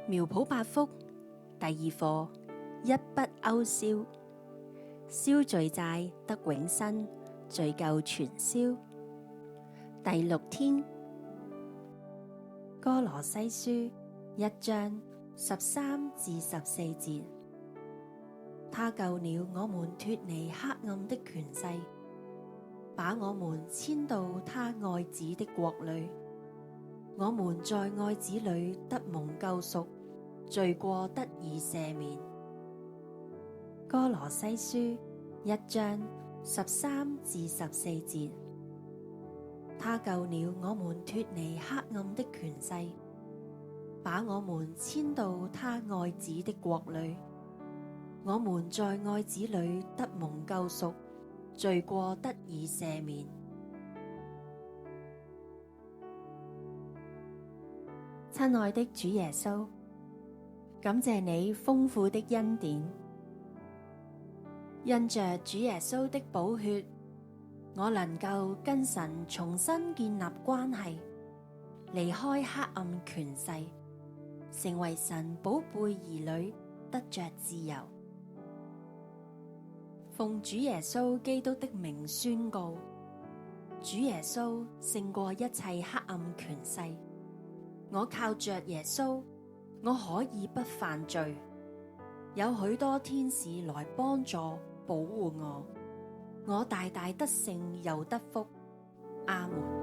苗圃八福第二課，一筆勾銷，消罪債得永生，罪咎全消。第6天，歌羅西書1章13至14節，他救了我們脫離黑暗的權勢，把我們遷到他愛子的國裏。我們在愛子裏得蒙救贖，罪過得以赦免。歌羅西書1章13至14節，他救了我們脫離黑暗的權勢，把我們遷到他愛子的國裏。我們在愛子裏得蒙救贖，罪過得以赦免。親愛的主耶穌，感謝你豐富的恩典，因着主耶穌的寶血，我能夠跟神重新建立關係，離開黑暗權勢，成為神寶貝兒女，得着自由。奉主耶穌基督的名宣告，主耶穌勝過一切黑暗權勢。我靠着耶穌，我可以不犯罪，有許多天使來幫助保護我，我大大得勝又得福。阿們。